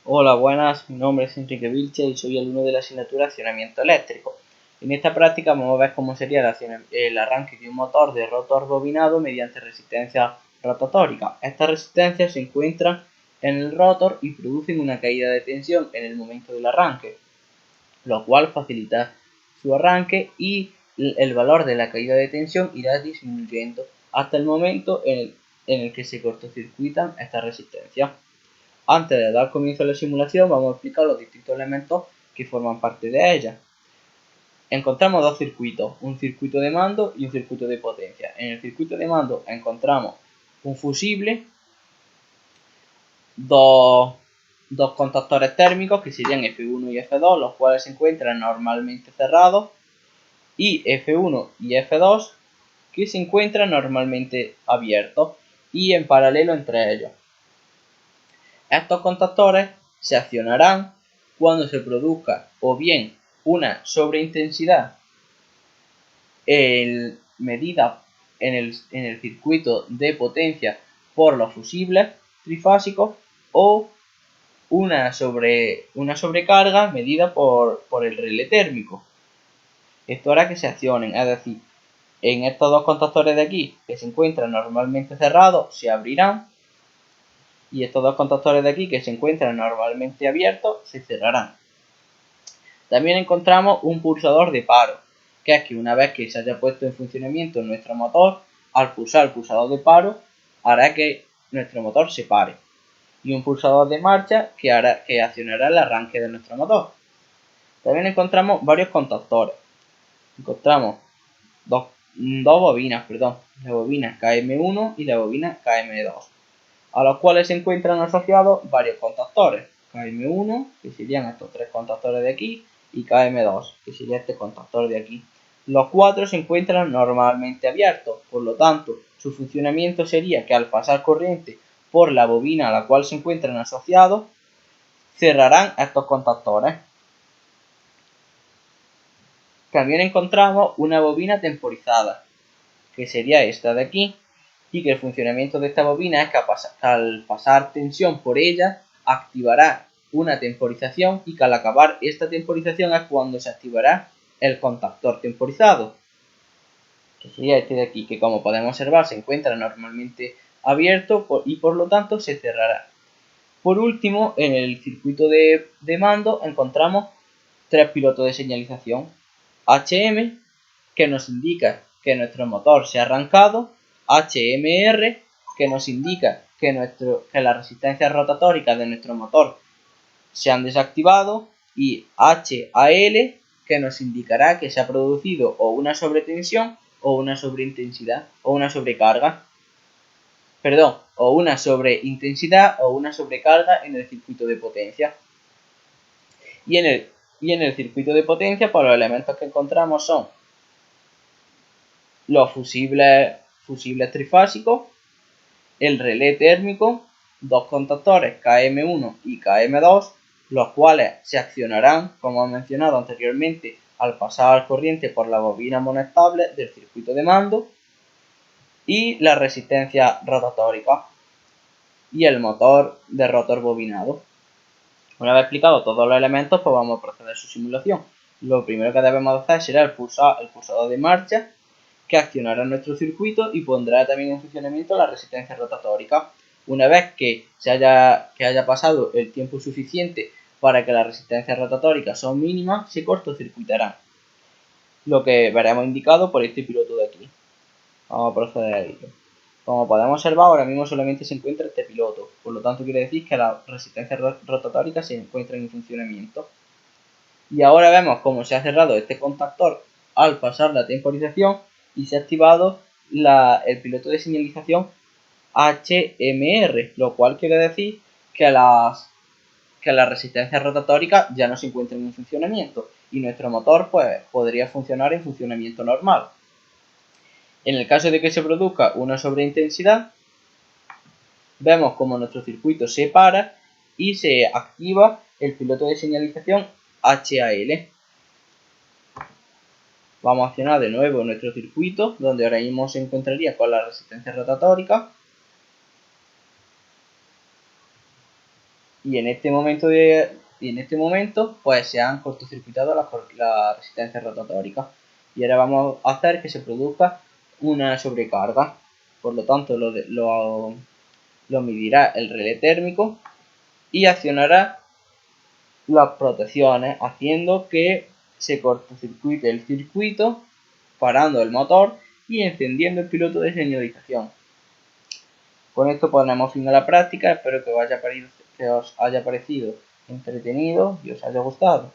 Hola, buenas, mi nombre es Enrique Vilche y soy alumno de la asignatura Accionamiento Eléctrico. En esta práctica vamos a ver cómo sería el arranque de un motor de rotor bobinado mediante resistencia rotatórica. Estas resistencias se encuentran en el rotor y producen una caída de tensión en el momento del arranque, lo cual facilita su arranque y el valor de la caída de tensión irá disminuyendo hasta el momento en el que se cortocircuitan estas resistencias. Antes de dar comienzo a la simulación, vamos a explicar los distintos elementos que forman parte de ella. Encontramos dos circuitos, un circuito de mando y un circuito de potencia. En el circuito de mando encontramos un fusible, dos contactores térmicos que serían F1 y F2, los cuales se encuentran normalmente cerrados, y F1 y F2 que se encuentran normalmente abiertos y en paralelo entre ellos. Estos contactores se accionarán cuando se produzca o bien una sobreintensidad medida en el circuito de potencia por los fusibles trifásicos o una sobrecarga medida por el relé térmico. Esto hará que se accionen, es decir, en estos dos contactores de aquí que se encuentran normalmente cerrados se abrirán y estos dos contactores de aquí que se encuentran normalmente abiertos se cerrarán. También encontramos un pulsador de paro, que es que una vez que se haya puesto en funcionamiento nuestro motor, al pulsar el pulsador de paro hará que nuestro motor se pare. Y un pulsador de marcha que accionará el arranque de nuestro motor. También encontramos varios contactores. Encontramos dos bobinas, la bobina KM1 y la bobina KM2, a los cuales se encuentran asociados varios contactores. KM1, que serían estos tres contactores de aquí, y KM2, que sería este contactor de aquí. Los cuatro se encuentran normalmente abiertos, por lo tanto, su funcionamiento sería que al pasar corriente por la bobina a la cual se encuentran asociados, cerrarán estos contactores. También encontramos una bobina temporizada, que sería esta de aquí, y que el funcionamiento de esta bobina es que al pasar tensión por ella activará una temporización y que al acabar esta temporización es cuando se activará el contactor temporizado, que sería este de aquí, que como podemos observar se encuentra normalmente abierto y por lo tanto se cerrará. Por último, en el circuito de mando encontramos tres pilotos de señalización. HM, que nos indica que nuestro motor se ha arrancado, HMR, que nos indica que las resistencias rotatóricas de nuestro motor se han desactivado, y HAL, que nos indicará que se ha producido o una sobretensión o una sobreintensidad o una sobrecarga. O una sobreintensidad o una sobrecarga en el circuito de potencia. Y en el circuito de potencia, pues los elementos que encontramos son los fusibles trifásicos, el relé térmico, dos contactores KM1 y KM2, los cuales se accionarán, como he mencionado anteriormente, al pasar corriente por la bobina monestable del circuito de mando, y la resistencia rotatórica y el motor de rotor bobinado. Una vez explicado todos los elementos, pues vamos a proceder a su simulación. Lo primero que debemos hacer será el pulsador de marcha, que accionará nuestro circuito y pondrá también en funcionamiento la resistencia rotatórica. Una vez que haya pasado el tiempo suficiente para que las resistencias rotatórias son mínimas, se cortocircuitarán, lo que veremos indicado por este piloto de aquí. Vamos a proceder a ello. Como podemos observar, ahora mismo solamente se encuentra este piloto, por lo tanto quiere decir que las resistencias rotatóricas se encuentran en funcionamiento. Y ahora vemos cómo se ha cerrado este contactor al pasar la temporización y se ha activado el piloto de señalización HMR, lo cual quiere decir que las resistencias rotatóricas ya no se encuentran en funcionamiento y nuestro motor pues podría funcionar en funcionamiento normal. En el caso de que se produzca una sobreintensidad, vemos como nuestro circuito se para y se activa el piloto de señalización HAL. Vamos a accionar de nuevo nuestro circuito, donde ahora mismo se encontraría con la resistencia rotatórica. y en este momento pues se han cortocircuitado las resistencias rotatóricas y ahora vamos a hacer que se produzca una sobrecarga. Por lo tanto lo medirá el relé térmico y accionará las protecciones haciendo que se cortocircuite el circuito, parando el motor y encendiendo el piloto de señalización. Con esto ponemos fin a la práctica. Espero que os haya parecido entretenido y os haya gustado.